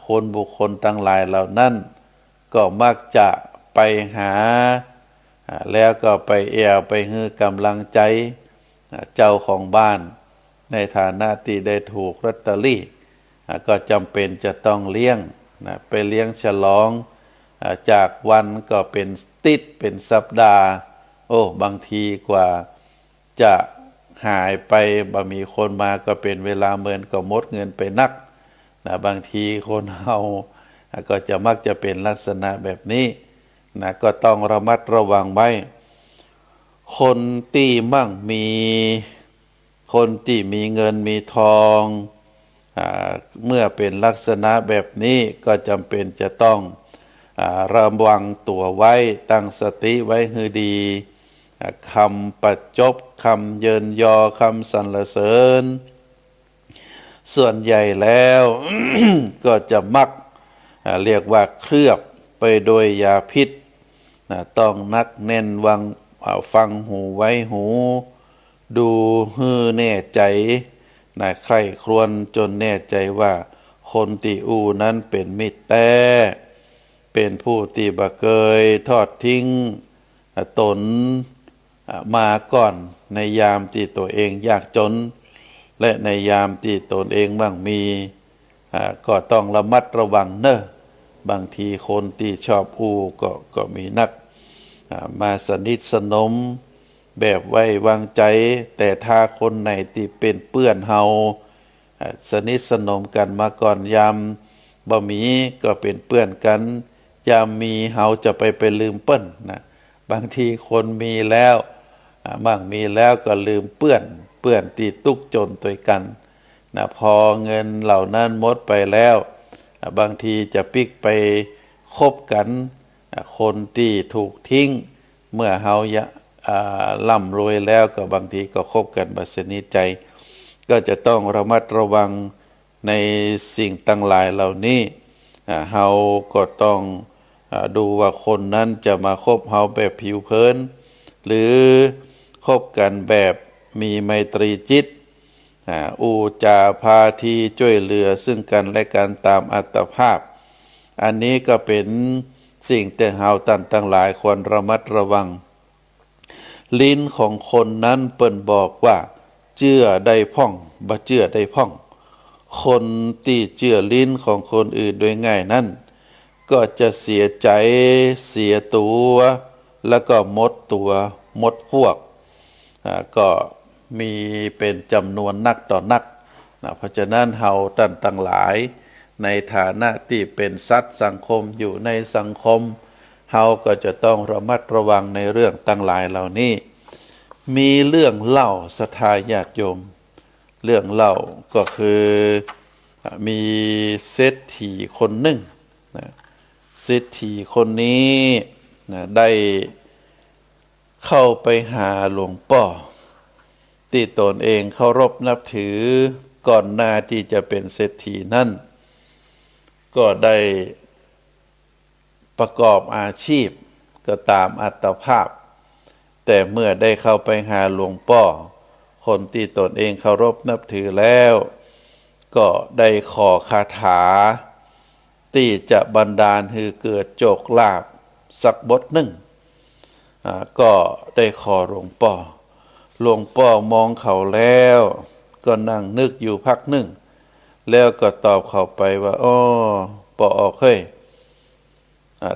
คนบุคคลทั้งหลายเหล่านั้นก็มักจะไปหาแล้วก็ไปไปให้กำลังใจเจ้าของบ้านในฐานะที่ได้ถูกลอตเตอรี่ก็จำเป็นจะต้องเลี้ยงไปเลี้ยงฉลองจากวันก็เป็นติดเป็นสัปดาห์บางทีกว่าจะหายไปบ่มีคนมาก็เป็นเวลาเหมือนก็หมดเงินไปนักบางทีคนเฮาก็จะมักจะเป็นลักษณะแบบนี้ก็ต้องระมัดระวังไว้คนที่มั่งมีคนที่มีเงินมีทองเมื่อเป็นลักษณะแบบนี้ก็จำเป็นจะต้องระวังตัวไว้ตั้งสติไว้ให้ดีคำประจบคำเยินยอคำสรรเสริญส่วนใหญ่แล้ว ก็จะมักเรียกว่าเคลือบไปโดยยาพิษต้องนักแน่นฟังหูไว้หูดูฮือแน่ใจใคร่ครวญจนแน่ใจว่าคนที่อูนั้นเป็นมิตรแท้เป็นผู้ที่บ่เคยทอดทิ้งตนมาก่อนในยามที่ตัวเองยากจนและในยามที่ตนเองบ้างมีก็ต้องระมัดระวังบางทีคนที่ชอบอูก็มีนักมาสนิทสนมแบบไว้วางใจแต่ถ้าคนไหนที่เป็นเปื้อนเฮาสนิทสนมกันมาก่อนยาม บ่มีก็เป็นเปื้อนกันยามมีเฮาจะไปลืมเปิ้นนะบางทีคนมีแล้วมั่งมีแล้วก็ลืมเปื้อนตีตุกจนตัวกันนะพอเงินเหล่านั้นหมดไปแล้วบางทีจะปิกไปคบกันคนที่ถูกทิ้งเมื่อเฮาร่ำรวยแล้วก็บางทีก็คบกันบ่สนิทใจก็จะต้องระมัดระวังในสิ่งต่างหลายเหล่านี้เฮาก็ต้องดูว่าคนนั้นจะมาคบเฮาแบบผิวเผินหรือคบกันแบบมีไมตรีจิตอูจาพาทีช่วยเหลือซึ่งกันและกันตามอัตภาพอันนี้ก็เป็นสิ่งที่เฮาตั้งหลายควรระมัดระวังลิ้นของคนนั้นเปิ้นบอกว่าเชื่อได้พ่องบ่เชื่อได้พ่องคนที่เชื่อลิ้นของคนอื่นโดยง่ายนั้นก็จะเสียใจเสียตัวแล้วก็หมดตัวหมดพวกก็มีเป็นจำนวนนักต่อนักเพราะฉะนั้นเฮาตั้งหลายในฐานะที่เป็นสัตว์สังคมอยู่ในสังคมเฮาก็จะต้องระมัดระวังในเรื่องต่างหลายเหล่านี้มีเรื่องเล่าศรัทธาญาติโยมเรื่องเล่าก็คือมีเศรษฐีคนหนึ่งนะเศรษฐีคนนี้นะได้เข้าไปหาหลวงพ่อที่ตนเองเคารพนับถือก่อนหน้าที่จะเป็นเศรษฐีนั่นก็ได้ประกอบอาชีพก็ตามอัตภาพแต่เมื่อได้เข้าไปหาหลวงพ่อคนที่ตนเองเคารพนับถือแล้วก็ได้ขอคาถาที่จะบันดาลให้เกิดโชคลาภสักบทหนึ่งก็ได้ขอหลวงพ่อมองเขาแล้วก็นั่งนึกอยู่พักหนึ่งแล้วก็ตอบเขาไปว่าอ้อป่อเคย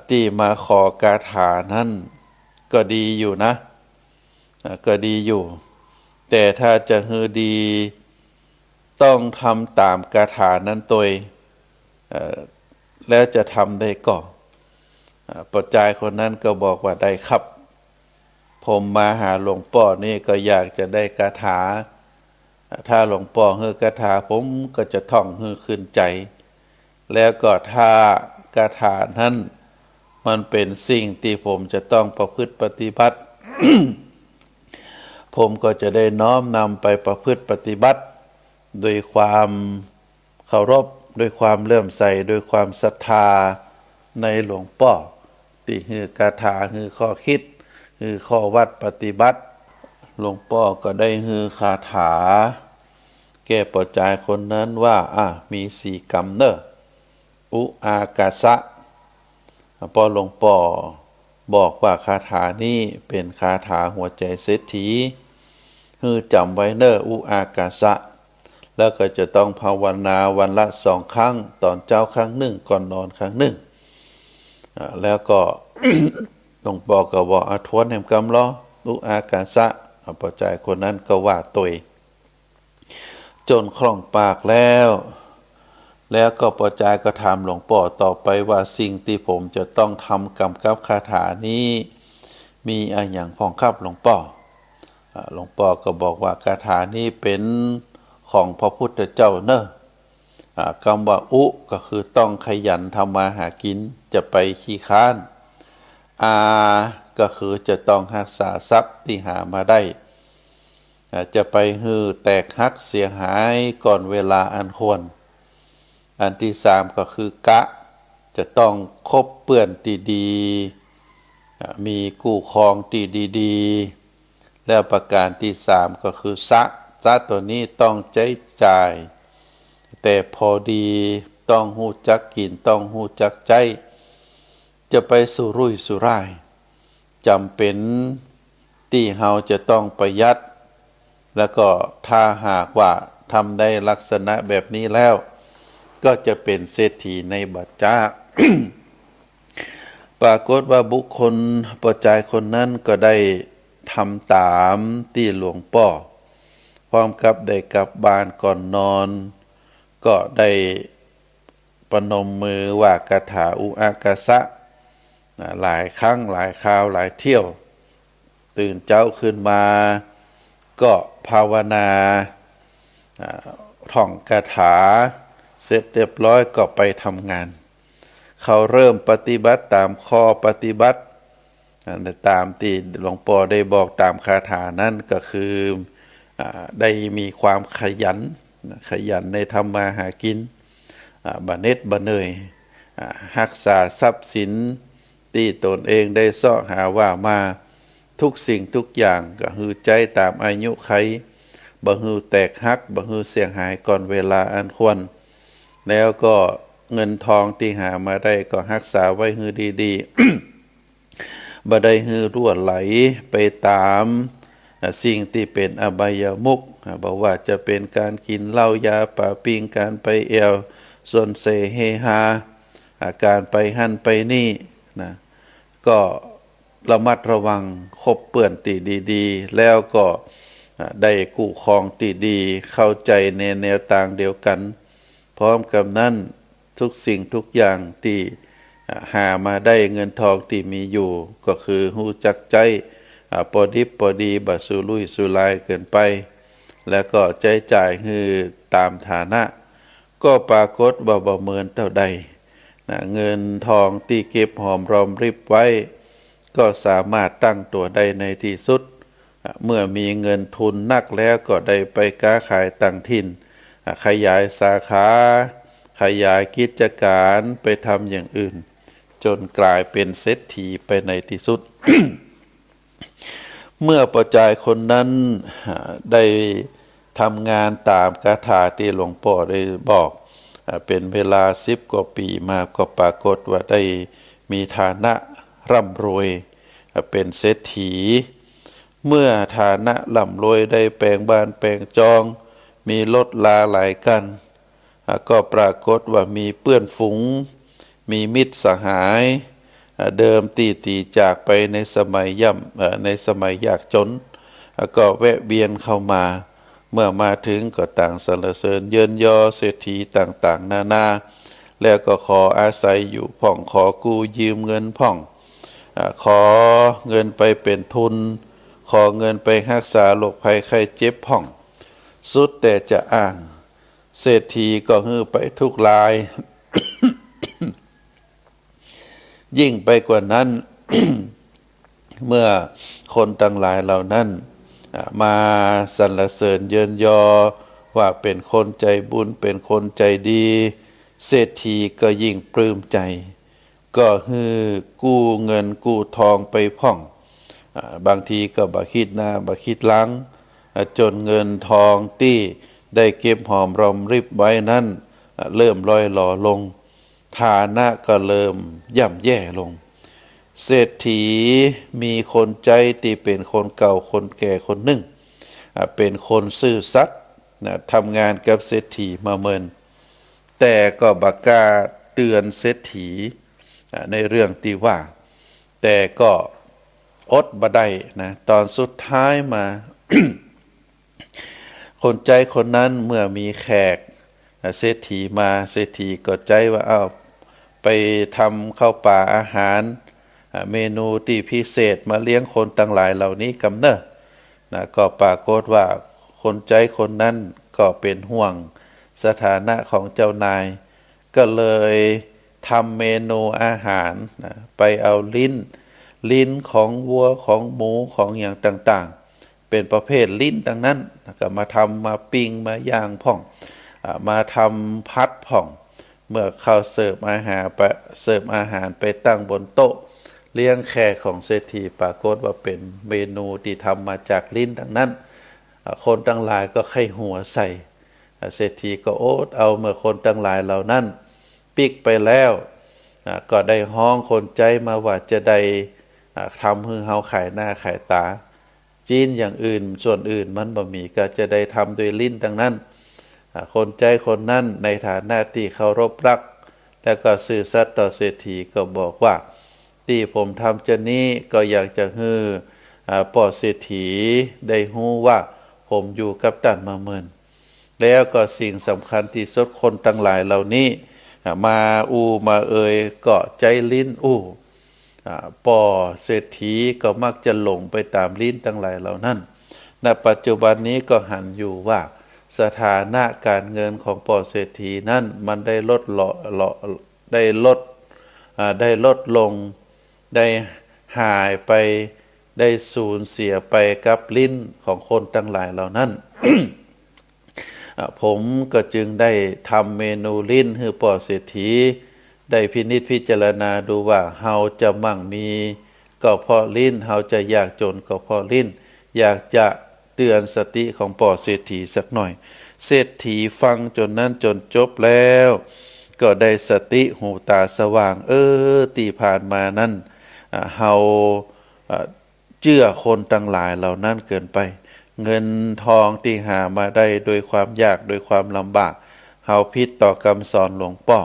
ที่มาขอกาถานั้นก็ดีอยู่นะก็ดีอยู่แต่ถ้าจะฮือดีต้องทำตามคาถานั้นตัวแล้วจะทำได้ก่อนปัจจัยคนนั้นก็บอกว่าได้ครับผมมาหาหลวงพ่อนี่ก็อยากจะได้คาถาถ้าหลวงพ่อฮือคาถาผมก็จะท่องฮือขึ้นใจแล้วก็ถ้าคาถานั้นมันเป็นสิ่งที่ผมจะต้องประพฤติปฏิบัติ ผมก็จะได้น้อมนำไปประพฤติปฏิบัติโดยความเคารพโดยความเลื่อมใสโดยความศรัทธาในหลวงพ่อที่ฮือคาถาฮือข้อคิดฮือข้อวัดปฏิบัติหลวงพ่อก็ได้ฮือคาถาแก้ปัจจัยคนนั้นว่ามี4 กรรมเนอะอุอากาสะพอหลวงพ่อบอกว่าคาถานี้เป็นคาถาหัวใจเศรษฐีฮือจำไว้เนอะอุอากาสะแล้วก็จะต้องภาวนาวันละ2 ครั้งตอนเช้าครั้งหนึ่งก่อนนอนครั้งหนึ่งแล้วก็ หลวงพ่อก็บอกทวนแห่งกรรมล้ออุอากาสะปัจจัยคนนั้นก็ว่าตัวจนคล่องปากแล้วก็ปัจจัยก็ถามหลวงพ่อต่อไปว่าสิ่งที่ผมจะต้องทำกำกับคาถานี้มีอะไรอย่างพ้องครับหลวงพ่อก็บอกว่าคาถานี้เป็นของพระพุทธเจ้าเนอะคำว่าอุก็คือต้องขยันทำมาหากินจะไปขี้ค้านอาก็คือจะต้องรักษาทรัพย์ที่หามาได้จะไปฮือแตกหักเสียหายก่อนเวลาอันควรอันที่3ก็คือกะจะต้องคบเพื่อนที่ดีมีคู่ครองที่ดีๆแล้วประการที่3ก็คือสะตัวนี้ต้องใช้จ่ายแต่พอดีต้องหู้จักกินต้องหู้จักใจจะไปสู่รุ่ยสู่ร่ายจำเป็นที่เฮาจะต้องประหยัดแล้วก็ถ้าหากว่าทำได้ลักษณะแบบนี้แล้วก็จะเป็นเศรษฐีในบัดจ้า ปรากฏว่าบุคคลปัจจัยคนนั้นก็ได้ทำตามที่หลวงพ่อพร้อมกับได้กลับบ้านก่อนนอนก็ได้ ประนมมือว่ากถาอุอากาสะหลายครั้งหลายคราวหลายเที่ยวตื่นเจ้าขึ้นมาก็ภาวนาท่องคาถาเสร็จเรียบร้อยก็ไปทำงานเขาเริ่มปฏิบัติตามข้อปฏิบัติตามที่หลวงปู่ได้บอกตามคาถานั้นก็คือได้มีความขยันในทำมาหากินบะเน็ตบะเนยรักษาทรัพย์สินที่ตนเองได้เสาะหาว่ามาทุกสิ่งทุกอย่างก็ฮือใจตามอายุไขบ่ฮือแตกหักบ่ฮือเสียหายก่อนเวลาอันควรแล้วก็เงินทองที่หามาได้ก็รักษาไว้ฮือดีๆ บ่ได้ฮือรั่วไหลไปตามสิ่งที่เป็นอบายมุขบอกว่าจะเป็นการกินเหล้ายาป่าปิ้งการไปแอวส่วนเสเฮฮาการไปหั่นไปนี่นะก็ระมัดระวังคบเปื้อนตีดีๆแล้วก็ได้กู้ครองตีดีเข้าใจในแนวทางเดียวกันพร้อมกับนั้นทุกสิ่งทุกอย่างที่หามาได้เงินทองที่มีอยู่ก็คือฮู้จักใจพอดิบพอดีบ่สุรุ่ยสุร่ายเกินไปแล้วก็ใจจ่ายคือตามฐานะก็ปรากฏว่าบ่เหมือนเท่าใดเงินทองที่เก็บหอมรอมริบไว้ก็สามารถตั้งตัวได้ในที่สุดเมื่อมีเงินทุนนักแล้วก็ได้ไปค้าขายต่างถิ่นขยายสาขาขยายกิจการไปทำอย่างอื่นจนกลายเป็นเศรษฐีไปในที่สุด เมื่อประจายคนนั้นได้ทำงานตามคาถาที่หลวงพ่อได้บอกเป็นเวลา10 กว่าปีมาก็ปรากฏว่าได้มีฐานะร่ำรวยเป็นเศรษฐีเมื่อฐานะร่ำรวยได้แปลงบ้านแปลงจองมีรถลาหลายกันก็ปรากฏว่ามีเปื้อนฝูงมีมิตรสหายเดิมตีจากไปในสมัยในสมัยยากจนก็แวะเวียนเข้ามาเมื่อมาถึงก็ต่างสรรเสริญเยินยอเศรษฐีต่างๆนานาแล้วก็ขออาศัยอยู่พ่องขอกู้ยืมเงินพ่องขอเงินไปเป็นทุนขอเงินไปรักษาโรคภัยไข้เจ็บพ่องสุดแต่จะอ้างเศรษฐีก็ฮื้อไปทุกราย ยิ่งไปกว่านั้น เมื่อคนทั้งหลายเหล่านั้นมาสรรเสริญเยินยอว่าเป็นคนใจบุญเป็นคนใจดีเศรษฐีก็ยิ่งปลื้มใจก็ฮือกู้เงินกู้ทองไปพ่องบางทีก็บ่คิดหน้าบ่คิดหลังจนเงินทองที่ได้เก็บหอมรอมริบไว้นั้นเริ่มร่อยหล่อลงฐานะก็เริ่มย่ำแย่ลงเศรษฐีมีคนใจที่เป็นคนเก่าคนแก่คนหนึ่งเป็นคนซื่อสัตย์ทำงานกับเศรษฐีมาเมินแต่ก็บักกล้าเตือนเศรษฐีในเรื่องที่ว่าแต่ก็อดบ่ได้นะตอนสุดท้ายมา คนใจคนนั้นเมื่อมีแขกเศรษฐีมาเศรษฐีก็ใจว่าไปทำข้าวป่าอาหารเมนูที่พิเศษมาเลี้ยงคนต่างหลายเหล่านี้กำเนิดนะก็ปรากฏว่าคนใจคนนั้นก็เป็นห่วงสถานะของเจ้านายก็เลยทำเมนูอาหารนะไปเอาลิ้นของวัวของหมูของอย่างต่างๆเป็นประเภทลิ้นดังนั้นก็มาทำมาปิ้งมาย่างพ่องมาทำพัดพ่องเมื่อเข้าเสิร์ฟอาหารไปตั้งบนโต๊ะเลี้ยงแขกของเศรษฐีปรากฏว่าเป็นเมนูที่ทำมาจากลิ้นดังนั้นคนทั้งหลายก็ไข้หัวใส่เศรษฐีก็โอ๊ตเอาเมื่อคนทั้งหลายเหล่านั้นปิกไปแล้วก็ได้ห้องคนใจมาว่าจะได้ทำให้เฮาขายหน้าขายตาจีนอย่างอื่นส่วนอื่นมันบ่มีก็จะได้ทำโดยลิ้นดังนั้นคนใจคนนั้นในฐานะที่เคารพรักแล้วก็ซื่อสัตย์ต่อเศรษฐีก็บอกว่าที่ผมทำจะนี้ก็อยากจะให้ป่อเศรษฐีได้รู้ว่าผมอยู่กับท่านมาเมินแล้วก็สิ่งสำคัญที่สุดคนทั้งหลายเหล่านี้ มามาก็ใจลิ้นปอเศรษฐีก็มักจะหลงไปตามลิ้นทั้งหลายเหล่านั้นณปัจจุบันนี้ก็หันอยู่ว่าสถานะการเงินของปอเศรษฐีนั้นมันได้ลดลงได้หายไปได้สูญเสียไปกับลิ้นของคนทั้งหลายเหล่านั้น ผมก็จึงได้ทำเมนูลิ้นให้ปอเศรษฐีได้พินิจพิจารณาดูว่าเฮาจะมั่งมีก็เพราะลิ้นเฮาจะยากจนก็เพราะลิ้นอยากจะเตือนสติของปอเศรษฐีสักหน่อยเศรษฐีฟังจนนั้นจนจบแล้วก็ได้สติหูตาสว่างที่ผ่านมานั้นเฮาเชื่อคนทั้งหลายเหล่านั้นเกินไปเงินทองที่หามาได้โดยความยากโดยความลำบากเฮาผิดต่อคำสอนหลวงพ่อ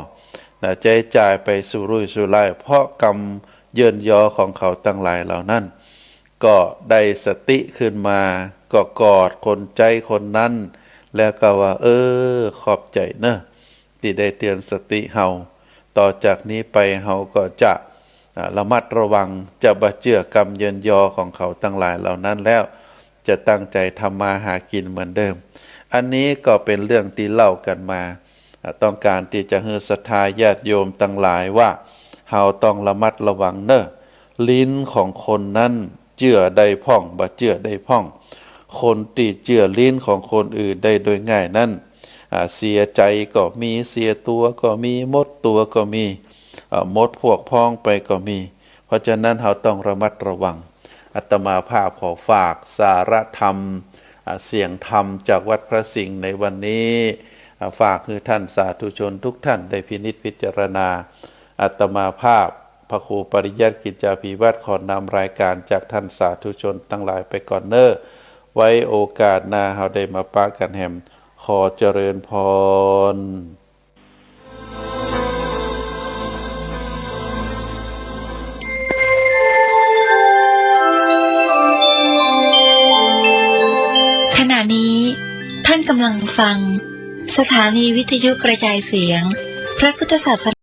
ใจจ่ายไปสู่รุ่ยสู่ร่ายเพราะกรรมเยินยอของเขาทั้งหลายเหล่านั้นก็ได้สติขึ้นมาก็กอดคนใจคนนั้นแล้วก็ว่าขอบใจเนอะที่ได้เตือนสติเฮาต่อจากนี้ไปเฮาก็จะระมัดระวังจะบ่เชื่อกรรมเยินยอของเขาทั้งหลายเหล่านั้นแล้วจะตั้งใจทำมาหากินเหมือนเดิมอันนี้ก็เป็นเรื่องที่เล่ากันมาต้องการที่จะให้ศรัทธาญาติโยมทั้งหลายว่าเฮาต้องระมัดระวังเนอะลิ้นของคนนั้นเชื่อได้พ่องบ่เชื่อได้พ่องคนที่เชื่อลิ้นของคนอื่นได้โดยง่ายนั้นเสียใจก็มีเสียตัวก็มีหมดตัวก็มีหมดพวกพ้องไปก็มีเพราะฉะนั้นเราต้องระมัดระวังอาตมาภาพขอฝากสาระธรรมเสียงธรรมจากวัดพระสิงห์ในวันนี้ฝากคือท่านสาธุชนทุกท่านได้พินิจพิจารณาอาตมาภาพพระครูปริยัติกิจจาภิวัตรขอนำรายการจากท่านสาธุชนทั้งหลายไปก่อนเนอะไว้โอกาสหน้าเราได้มาปะกันแฮมขอเจริญพรขณะนี้ท่านกำลังฟังสถานีวิทยุกระจายเสียงพระพุทธศาสนา